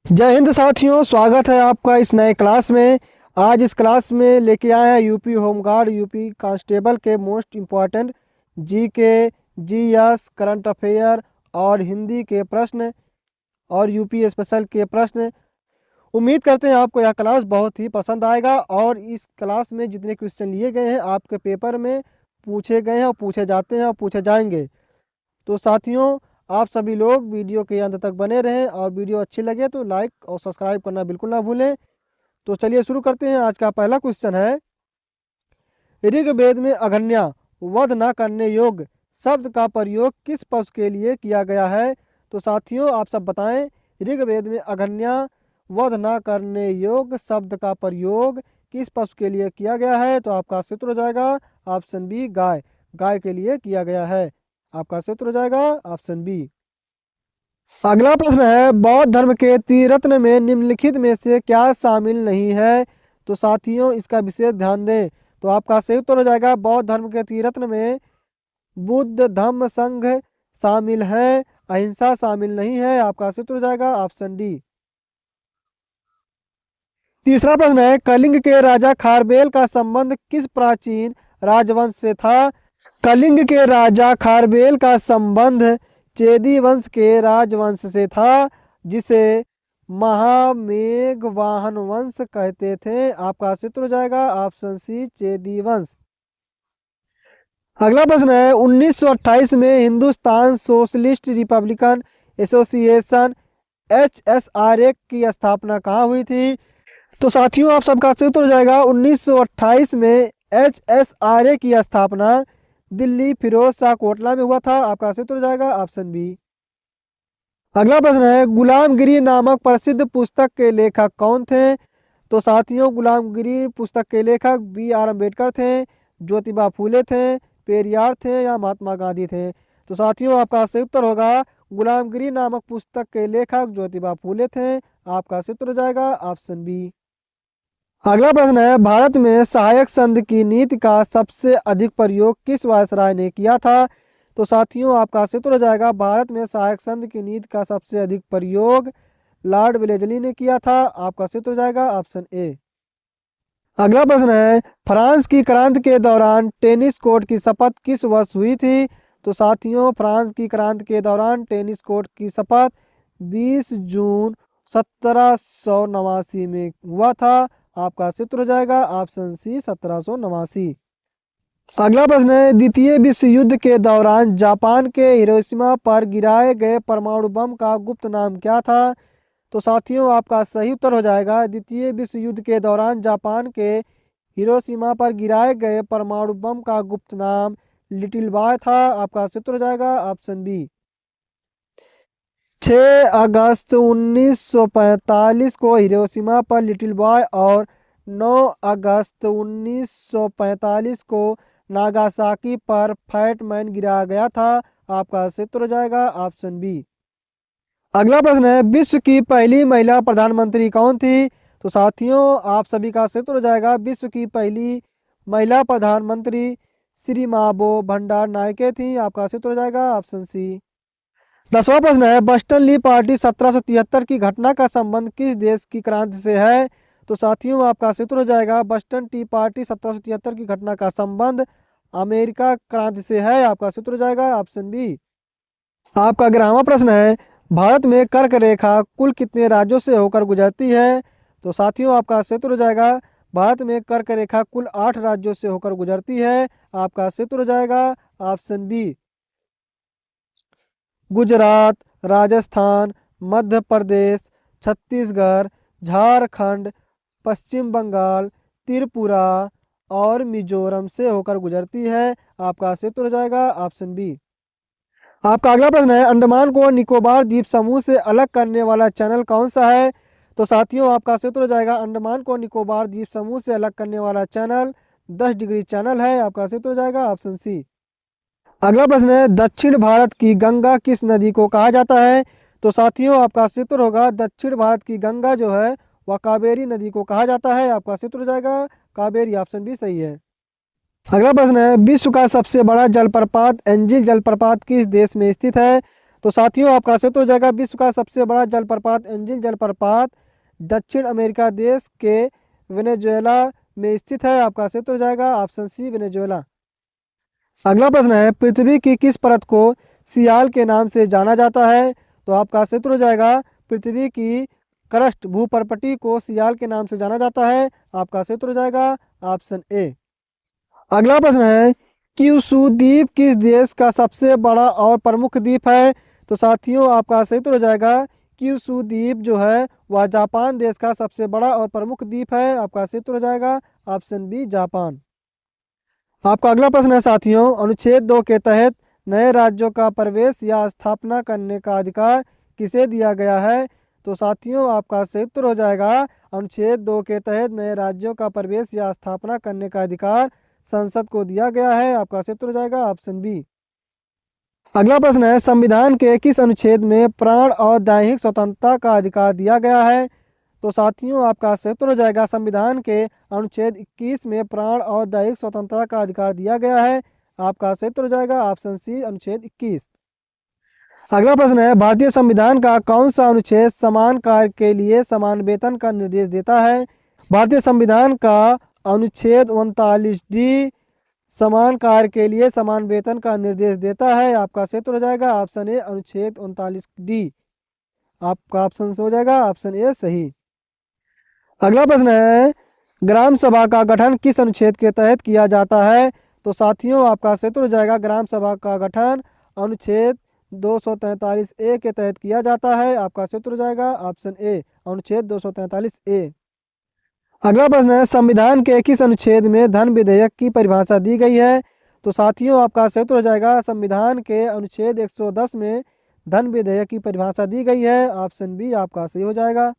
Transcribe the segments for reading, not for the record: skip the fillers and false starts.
जय हिंद साथियों, स्वागत है आपका इस नए क्लास में। आज इस क्लास में लेके आए हैं यूपी होमगार्ड, यूपी कांस्टेबल के most important GK, GS, current affair और हिंदी के प्रश्न और यूपी स्पेशल के प्रश्न। उम्मीद करते हैं आपको यह क्लास बहुत ही पसंद आएगा और इस क्लास में जितने क्वेश्चन लिए गए हैं आपके पेपर में पूछे गए हैं और पूछे जाते हैं और पूछे जाएंगे। तो साथियों, आप सभी लोग वीडियो के अंत तक बने रहें और वीडियो अच्छी लगे तो लाइक और सब्सक्राइब करना बिल्कुल ना भूलें। तो चलिए शुरू करते हैं। आज का पहला क्वेश्चन है, ऋग्वेद में अघन्या वध न करने योग्य शब्द का प्रयोग किस पशु के लिए किया गया है? तो साथियों, आप सब बताएं, ऋग्वेद में अघन्या वध न करने योग्य शब्द का प्रयोग किस पशु के लिए किया गया है? तो आपका सूत्र हो जाएगा ऑप्शन बी, गाय। गाय के लिए किया गया है। आपका सूत्र हो जाएगा ऑप्शन बी। अगला प्रश्न है, बौद्ध धर्म के त्रिरत्न में निम्नलिखित में से क्या शामिल नहीं है? तो साथियों, इसका विशेष ध्यान दें। तो आपका सही उत्तर हो जाएगा, बौद्ध धर्म के त्रिरत्न में बुद्ध धम्म संघ शामिल है, अहिंसा शामिल नहीं है। आपका सही उत्तर हो जाएगा ऑप्शन डी। तीसरा प्रश्न है, कलिंग के राजा खारबेल का संबंध किस प्राचीन राजवंश से था? कलिंग के राजा खारबेल का संबंध चेदी वंश के राजवंश से था, जिसे महामेघवाहन वंश कहते थे। आपका सूत्र हो जाएगा ऑप्शन सी, चेदी वंश। अगला प्रश्न है, 1928 में Hindustan socialist Republican association HSRA की स्थापना कहाँ हुई थी? तो साथियों, आप सबका सूत्र हो जाएगा 1928 में HSRA की स्थापना दिल्ली फिरोज शाह कोटला में हुआ था। आपका सूत्र हो जाएगा ऑप्शन बी। अगला प्रश्न है, गुलामगिरी नामक प्रसिद्ध पुस्तक के लेखक कौन थे? तो साथियों, गुलामगिरी पुस्तक के लेखक BR अम्बेडकर थे, ज्योतिबा फूले थे, पेरियार थे या महात्मा गांधी थे? तो साथियों, आपका सही उत्तर होगा गुलामगिरी नामक पुस्तक के लेखक ज्योतिबा फूले थे। आपका सही उत्तर हो जाएगा ऑप्शन बी। अगला प्रश्न है, भारत में सहायक संघ की नीति का सबसे अधिक प्रयोग किस वायसराय ने किया था? तो साथियों, आपका सूत्र हो जाएगा, भारत में सहायक संघ की नीति का सबसे अधिक प्रयोग लॉर्ड वेलेजली ने किया था। आपका सूत्र हो जाएगा ऑप्शन ए। अगला प्रश्न है, फ्रांस की क्रांति के दौरान टेनिस कोर्ट की शपथ किस वर्ष हुई थी? तो साथियों, फ्रांस की क्रांति के दौरान टेनिस कोर्ट की शपथ 20 जून 1789 में हुआ था। आपका सूत्र हो जाएगा ऑप्शन सी, 1789। अगला प्रश्न है, द्वितीय विश्व युद्ध के दौरान जापान के हिरोशिमा पर गिराए गए परमाणु बम का गुप्त नाम क्या था? तो साथियों, आपका सही उत्तर हो जाएगा, द्वितीय विश्व युद्ध के दौरान जापान के हिरोशिमा पर गिराए गए परमाणु बम का गुप्त नाम लिटिल बॉय था। आपका सूत्र हो जाएगा ऑप्शन बी। 6 अगस्त 1945 को हिरोशिमा पर लिटिल बॉय और 9 अगस्त 1945 को नागासाकी पर फैट मैन गिराया गया था। आपका सूत्र हो जाएगा ऑप्शन बी। अगला प्रश्न है, विश्व की पहली महिला प्रधानमंत्री कौन थी? तो साथियों, आप सभी का सूत्र हो जाएगा, विश्व की पहली महिला प्रधानमंत्री श्री माबो भंडार नायके थी। आपका सूत्र हो जाएगा ऑप्शन सी। 10वां प्रश्न है, बस्टन ली पार्टी 1773 की घटना का संबंध किस देश की क्रांति से है? तो साथियों, आपका सूत्र हो जाएगा, बस्टन टी पार्टी 1773 की घटना का संबंध अमेरिका क्रांति से है। आपका सूत्र हो जाएगा ऑप्शन बी। आपका 11वां प्रश्न है, भारत में कर्क रेखा कुल कितने राज्यों से होकर गुजरती है? तो साथियों, आपका सूत्र हो जाएगा, भारत में कर्क रेखा कुल 8 राज्यों से होकर गुजरती है। आपका सूत्र हो जाएगा ऑप्शन बी। गुजरात, राजस्थान, मध्य प्रदेश, छत्तीसगढ़, झारखंड, पश्चिम बंगाल, त्रिपुरा और मिजोरम से होकर गुजरती है। आपका सूत्र हो जाएगा ऑप्शन बी। आपका अगला प्रश्न है, अंडमान को निकोबार द्वीप समूह से अलग करने वाला चैनल कौन सा है? तो साथियों, आपका सूत्र हो जाएगा, अंडमान को निकोबार द्वीप समूह से अलग करने वाला चैनल 10 डिग्री चैनल है। आपका सूत्र हो जाएगा ऑप्शन सी। अगला प्रश्न है, दक्षिण भारत की गंगा किस नदी को कहा जाता है? तो साथियों, आपका सूत्र होगा, दक्षिण भारत की गंगा जो है वह कावेरी नदी को कहा जाता है। आपका सूत्र हो जाएगा कावेरी। ऑप्शन भी सही है। अगला प्रश्न है, विश्व का सबसे बड़ा जलप्रपात एंजिल जलप्रपात किस देश में स्थित है? तो साथियों आपका सही उत्तर हो जाएगा विश्व का सबसे बड़ा जलप्रपात एंजिल जलप्रपात दक्षिण अमेरिका देश के वेनेजुएला में स्थित है। आपका सही उत्तर हो जाएगा ऑप्शन सी वेनेजुएला। अगला प्रश्न है पृथ्वी की किस परत को सियाल के नाम से जाना जाता है? तो आपका सही उत्तर हो जाएगा पृथ्वी की क्रस्ट भूपर्पटी को सियाल के नाम से जाना जाता है। आपका सही उत्तर हो जाएगा ऑप्शन ए। अगला प्रश्न है क्यूशू द्वीप किस देश का सबसे बड़ा और प्रमुख द्वीप है? तो साथियों आपका सही उत्तर हो जाएगा क्यूशू द्वीप जो है वह जापान देश का सबसे बड़ा और प्रमुख द्वीप है। आपका सही उत्तर हो जाएगा ऑप्शन बी जापान। आपका अगला प्रश्न है साथियों अनुच्छेद 2 के तहत नए राज्यों का प्रवेश या स्थापना करने का अधिकार किसे दिया गया है? तो साथियों आपका सही उत्तर हो जाएगा अनुच्छेद 2 के तहत नए राज्यों का प्रवेश या स्थापना करने का अधिकार संसद को दिया गया है। आपका सही उत्तर हो जाएगा ऑप्शन बी। अगला प्रश्न है संविधान के किस अनुच्छेद में प्राण और दैहिक स्वतंत्रता का अधिकार दिया गया है? तो साथियों आपका सही उत्तर हो जाएगा संविधान के अनुच्छेद 21 में प्राण और दैहिक स्वतंत्रता का अधिकार दिया गया है। आपका सही उत्तर हो जाएगा ऑप्शन सी अनुच्छेद 21। अगला प्रश्न है भारतीय संविधान का कौन सा अनुच्छेद समान कार्य के लिए समान वेतन का निर्देश देता है? भारतीय संविधान का अनुच्छेद 39D समान कार्य के लिए समान वेतन का निर्देश देता है। आपका सही उत्तर हो जाएगा ऑप्शन ए अनुच्छेद 39D। आपका ऑप्शन हो जाएगा ऑप्शन ए सही। अगला प्रश्न है ग्राम सभा का गठन किस अनुच्छेद के तहत किया जाता है? तो साथियों आपका सही उत्तर हो जाएगा ग्राम सभा का गठन अनुच्छेद 243A के तहत किया जाता है। आपका सही उत्तर हो जाएगा ऑप्शन ए अनुच्छेद 243A। अगला प्रश्न है संविधान के किस अनुच्छेद में धन विधेयक की परिभाषा दी गई है? तो साथियों आपका सही उत्तर हो जाएगा संविधान के अनुच्छेद 110 में धन विधेयक की परिभाषा दी गई है। ऑप्शन बी आपका सही हो जाएगा।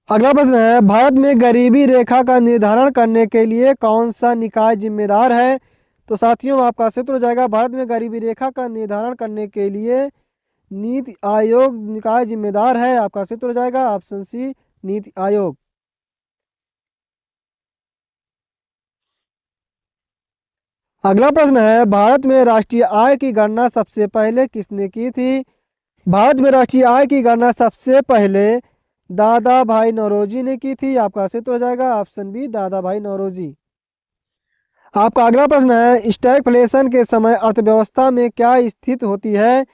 अगला प्रश्न है भारत में गरीबी रेखा का निर्धारण करने के लिए कौन सा निकाय जिम्मेदार है? तो साथियों आपका सही उत्तर हो जाएगा भारत में गरीबी रेखा का निर्धारण करने के लिए नीति आयोग निकाय जिम्मेदार है। आपका सही उत्तर हो जाएगा ऑप्शन सी नीति आयोग। अगला प्रश्न है भारत में राष्ट्रीय आय की गणना सबसे पहले किसने की थी? भारत में राष्ट्रीय आय की गणना सबसे पहले दादा भाई नौरोजी ने की थी। आपका सही उत्तर हो जाएगा ऑप्शन बी दादा भाई नौरोजी। आपका अगला प्रश्न है स्टैगफ्लेशन के समय अर्थव्यवस्था में क्या स्थिति होती है?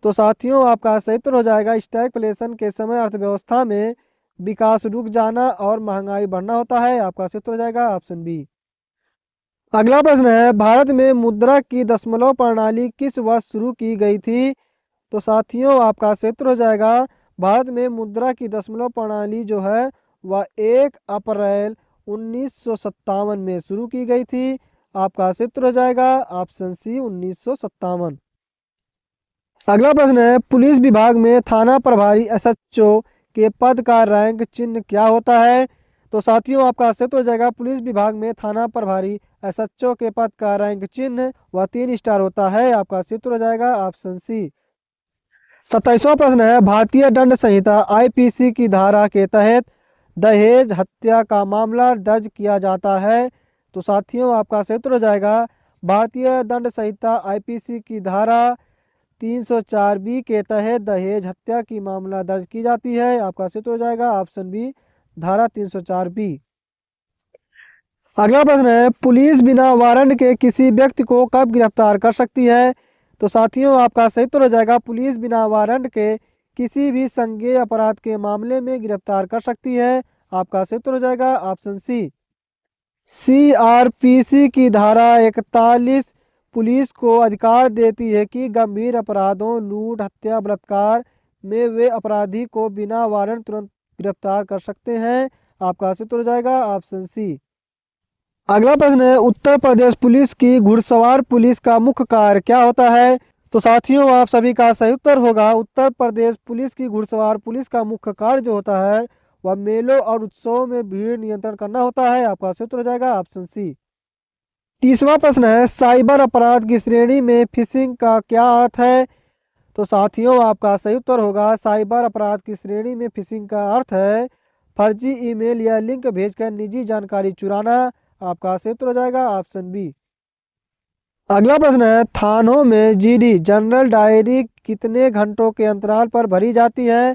तो साथियों आपका सही उत्तर हो जाएगा स्टैगफ्लेशन के समय अर्थव्यवस्था में विकास रुक जाना और महंगाई बढ़ना होता है। आपका सही उत्तर हो जाएगा ऑप्शन बी। अगला प्रश्न है भारत में मुद्रा की दशमलव प्रणाली किस वर्ष शुरू की गई थी? तो साथियों आपका सही उत्तर हो जाएगा भारत में मुद्रा की दशमलव प्रणाली जो है वह 1 अप्रैल 1957 में शुरू की गई थी। आपका सही उत्तर हो जाएगा ऑप्शन सी 1957। अगला प्रश्न है पुलिस विभाग में थाना प्रभारी एसएचओ के पद का रैंक चिन्ह क्या होता है? तो साथियों आपका सही उत्तर हो जाएगा पुलिस विभाग में थाना प्रभारी एसएचओ के पद का रैंक चिन्ह वह 3 स्टार होता है। आपका सही उत्तर हो जाएगा ऑप्शन सी। 27वां प्रश्न है भारतीय दंड संहिता आईपीसी की धारा के तहत दहेज हत्या का मामला दर्ज किया जाता है। तो साथियों आपका सही उत्तर हो जाएगा भारतीय दंड संहिता आईपीसी की धारा 304B के तहत दहेज हत्या की मामला दर्ज की जाती है। आपका सही उत्तर हो जाएगा ऑप्शन बी धारा 304B। अगला प्रश्न है पुलिस बिना वारंट के किसी व्यक्ति को कब गिरफ्तार कर सकती है? तो साथियों आपका सही उत्तर हो जाएगा पुलिस बिना वारंट के किसी भी संज्ञेय अपराध के मामले में गिरफ्तार कर सकती है। आपका सही उत्तर हो जाएगा ऑप्शन सी। सीआरपीसी की धारा 41 पुलिस को अधिकार देती है कि गंभीर अपराधों लूट हत्या बलात्कार में वे अपराधी को बिना वारंट तुरंत गिरफ्तार कर सकते हैं। आपका सही उत्तर हो जाएगा ऑप्शन सी। अगला प्रश्न है उत्तर प्रदेश पुलिस की घुड़सवार पुलिस का मुख्य कार्य क्या होता है? तो साथियों आप सभी का सही उत्तर होगा उत्तर प्रदेश पुलिस की घुड़सवार पुलिस का मुख्य कार्य जो होता है वह मेलों और उत्सवों में भीड़ नियंत्रण करना होता है। आपका सही उत्तर हो जाएगा ऑप्शन सी। 30वां प्रश्न है साइबर अपराध की श्रेणी में फिशिंग का क्या अर्थ है? तो साथियों आपका सही उत्तर होगा साइबर अपराध की श्रेणी में फिशिंग का अर्थ है फर्जी ईमेल या लिंक भेजकर निजी जानकारी चुराना। आपका सही उत्तर हो जाएगा ऑप्शन बी। अगला प्रश्न है, थानों में जीडी जनरल डायरी कितने घंटों के अंतराल पर भरी जाती है?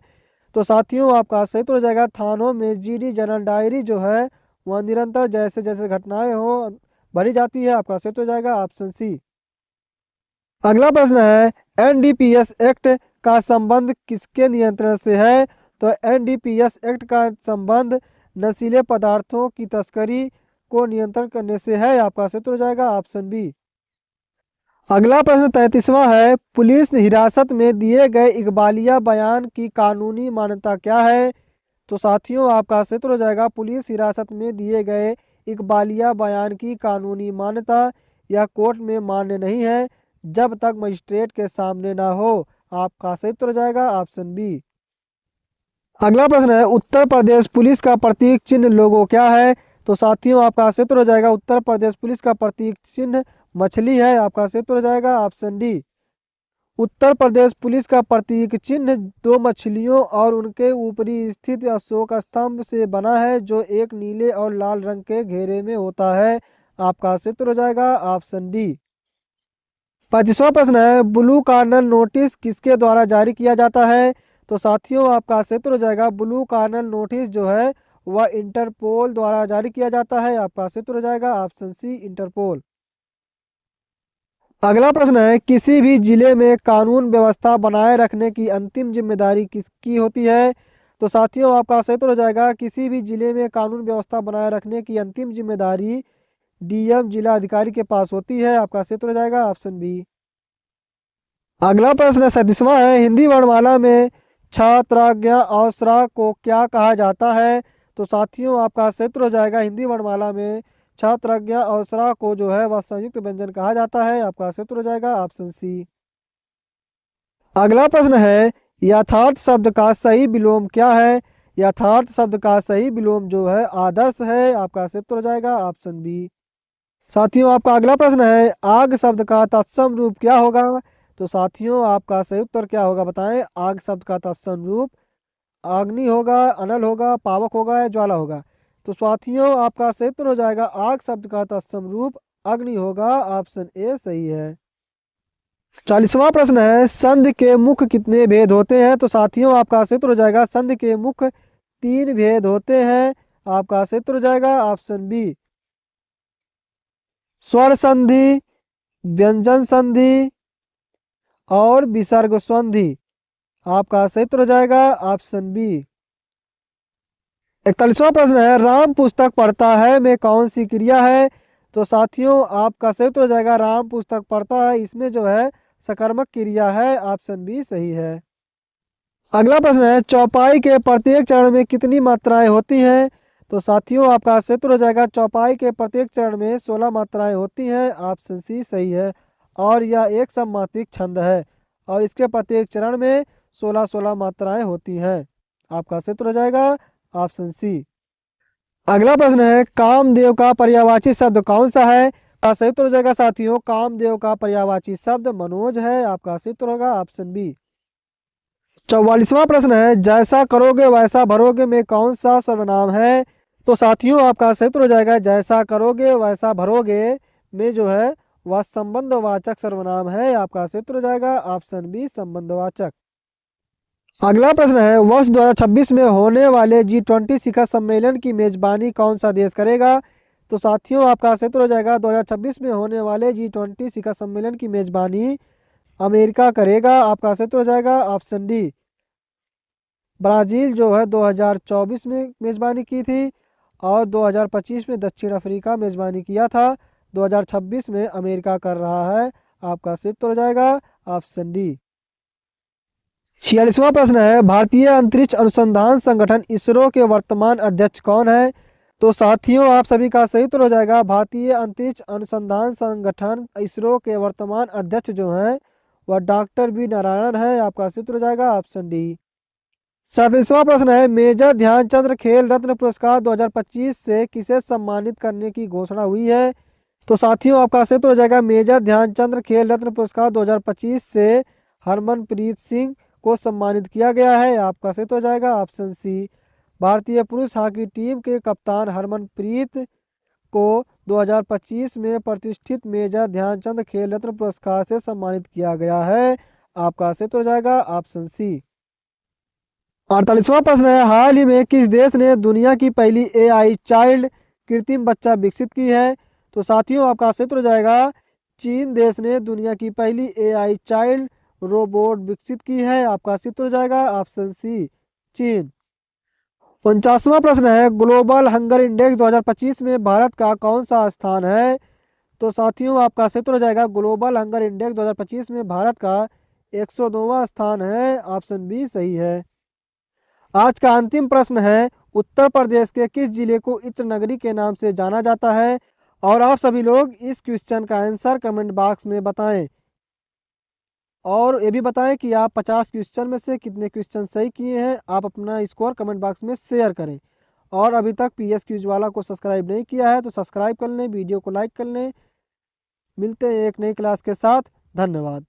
तो साथियों आपका सही उत्तर हो जाएगा, थानों में जीडी जनरल डायरी जो है वह निरंतर जैसे जैसे घटनाएं हो भरी जाती है। आपका सही उत्तर हो जाएगा ऑप्शन सी। अगला प्रश्न है, एनडीपीएस एक्ट का संबंध किसके नियंत्रण से है? तो एनडीपीएस एक्ट का संबंध नशीले पदार्थों की तस्करी को नियंत्रण करने से है। आपका सही उत्तर हो जाएगा ऑप्शन बी। अगला प्रश्न 33वां है, पुलिस हिरासत में दिए गए इकबालिया बयान की कानूनी मान्यता क्या है? तो साथियों आपका सही उत्तर हो जाएगा, पुलिस हिरासत में दिए गए इकबालिया बयान की कानूनी मान्यता यह कोर्ट में मान्य नहीं है जब तक मजिस्ट्रेट के सामने ना हो। आपका सही उत्तर हो जाएगा ऑप्शन बी। अगला प्रश्न है, उत्तर प्रदेश पुलिस का प्रतीक चिन्ह लोगो क्या है? तो साथियों आपका सही उत्तर हो जाएगा, उत्तर प्रदेश पुलिस का प्रतीक चिन्ह मछली है। आपका सही उत्तर हो जाएगा option D. Uttar Pradesh police का प्रतीक चिन्ह दो मछलियों और उनके ऊपरी स्थित अशोक स्तंभ से बना है जो एक नीले और लाल रंग के घेरे में होता है। आपका सही उत्तर हो जाएगा ऑप्शन डी। 25वां प्रश्न है, ब्लू कार्नर नोटिस किसके द्वारा जारी किया जाता है? तो साथियों आपका सही उत्तर हो जाएगा, ब्लू कार्नर नोटिस जो है वह इंटरपोल द्वारा जारी किया जाता है। आपका सही उत्तर हो जाएगा ऑप्शन सी, इंटरपोल। अगला प्रश्न है, किसी भी जिले में कानून व्यवस्था बनाए रखने की अंतिम जिम्मेदारी किसकी होती है? तो साथियों आपका सही उत्तर हो जाएगा, किसी भी जिले में कानून व्यवस्था बनाए रखने की अंतिम जिम्मेदारी डीएम जिला अधिकारी के पास होती है। आपका सही उत्तर हो जाएगा ऑप्शन बी। अगला प्रश्न 37वां है, हिंदी वर्णमाला में छात्राज्ञा अवसरा को क्या कहा जाता है? तो साथियों आपका सही उत्तर हो जाएगा, हिंदी वर्णमाला में छात्राज्ञा अवसरा को जो है वह संयुक्त व्यंजन कहा जाता है। आपका सही उत्तर हो जाएगा ऑप्शन सी। अगला प्रश्न है, यथार्थ शब्द का सही विलोम क्या है? यथार्थ शब्द का सही विलोम जो है आदर्श है। आपका सही उत्तर हो जाएगा ऑप्शन बी। साथियों आपका अगला प्रश्न है, आग शब्द का तत्सम रूप क्या होगा? तो साथियों आपका सही उत्तर क्या होगा बताएं। आग शब्द का तत्सम रूप अग्नि होगा, अनल होगा, पावक होगा या ज्वाला होगा? तो साथियों आपका सही उत्तर हो जाएगा, आग शब्द का तत्सम रूप अग्नि होगा। ऑप्शन ए सही है। 40वां प्रश्न है, संधि के मुख्य कितने भेद होते हैं? तो साथियों आपका सही उत्तर हो जाएगा, संधि के मुख्य 3 भेद होते हैं। आपका सही उत्तर हो जाएगा ऑप्शन बी, स्वर संधि, व्यंजन संधि और विसर्ग संधि। आपका सही उत्तर हो जाएगा ऑप्शन बी। 41वां प्रश्न है, राम पुस्तक पढ़ता है में कौन सी क्रिया है? तो साथियों आपका सही उत्तर हो जाएगा, राम पुस्तक पढ़ता है इसमें जो है सकर्मक क्रिया है। ऑप्शन बी सही है। अगला प्रश्न है, चौपाई के प्रत्येक चरण में कितनी मात्राएं होती हैं? तो साथियों आपका सही उत्तर हो जाएगा, चौपाई के प्रत्येक चरण में 16 मात्राएं होती हैं। ऑप्शन सी सही है। और यह एक सममात्रिक छंद है और इसके प्रत्येक चरण में 16-16 मात्राएं होती हैं। आपका सही उत्तर हो जाएगा ऑप्शन सी। अगला प्रश्न है, कामदेव का पर्यायवाची शब्द कौन सा है? का सही उत्तर हो जाएगा साथियों, कामदेव का पर्यायवाची शब्द मनोज है। आपका सही उत्तर होगा ऑप्शन बी। 44वां प्रश्न है, जैसा करोगे वैसा भरोगे में कौन सा सर्वनाम है? तो साथियों आपका सही उत्तर हो जाएगा, जैसा करोगे वैसा भरोगे में जो है वह संबंधवाचक सर्वनाम है। आपका सही उत्तर हो जाएगा ऑप्शन बी, संबंधवाचक। अगला प्रश्न है, वर्ष 2026 में होने वाले G20 शिखर सम्मेलन की मेजबानी कौन सा देश करेगा? तो साथियों आपका सही उत्तर हो जाएगा, 2026 में होने वाले G20 शिखर सम्मेलन की मेजबानी अमेरिका करेगा। आपका सही उत्तर हो जाएगा ऑप्शन डी। ब्राजील जो है 2024 में मेजबानी की थी और 2025 में दक्षिण अफ्रीका मेजबानी किया था। 2026 में अमेरिका कर रहा है। आपका सही उत्तर हो जाएगा ऑप्शन डी। 46वां प्रश्न है, भारतीय अंतरिक्ष अनुसंधान संगठन इसरो के वर्तमान अध्यक्ष कौन है? तो साथियों आप सभी का सही उत्तर हो जाएगा, भारतीय अंतरिक्ष अनुसंधान संगठन इसरो के वर्तमान अध्यक्ष जो हैं वह डॉक्टर वी नारायणन है। आपका सही उत्तर हो जाएगा ऑप्शन डी। 37वां प्रश्न है, मेजर ध्यानचंद खेल रत्न पुरस्कार 2025 से किसे सम्मानित करने की घोषणा हुई है? तो साथियों आपका सही उत्तर हो जाएगा, मेजर ध्यानचंद खेल रत्न पुरस्कार 2025 से हरमनप्रीत सिंह को सम्मानित किया गया है। आपका सही उत्तर हो जाएगा ऑप्शन सी। भारतीय पुरुष हॉकी टीम के कप्तान हरमनप्रीत को 2025 में प्रतिष्ठित मेजर ध्यानचंद खेल रत्न पुरस्कार से सम्मानित किया गया है? आपका सही उत्तर हो जाएगा ऑप्शन सी। 48वां प्रश्न है, हाल ही में किस देश ने दुनिया की पहली AI चाइल्ड कृत्रिम बच्चा विकसित की है? तो साथियों आपका सही उत्तर हो जाएगा चीन देश ने दुनिया की पहली AI चाइल्ड रोबोट विकसित की है। आपका सही उत्तर हो जाएगा ऑप्शन सी, चीन। 49वां प्रश्न है, ग्लोबल हंगर इंडेक्स 2025 में भारत का कौन सा स्थान है? तो साथियों आपका सही उत्तर हो जाएगा ग्लोबल हंगर इंडेक्स 2025 में भारत का 102वां स्थान है। ऑप्शन बी सही है। आज का अंतिम प्रश्न है, उत्तर प्रदेश के किस जिले को इत्र नगरी के नाम से जाना जाता है? और आप सभी लोग इस क्वेश्चन का आंसर कमेंट बॉक्स में बताएं और ये भी बताएं कि आप 50 क्वेश्चन में से कितने क्वेश्चन सही किए हैं। आप अपना स्कोर कमेंट बॉक्स में शेयर करें और अभी तक PS क्विज वाला को सब्सक्राइब नहीं किया है तो सब्सक्राइब कर लें, वीडियो को लाइक कर लें। मिलते हैं एक नई क्लास के साथ। धन्यवाद।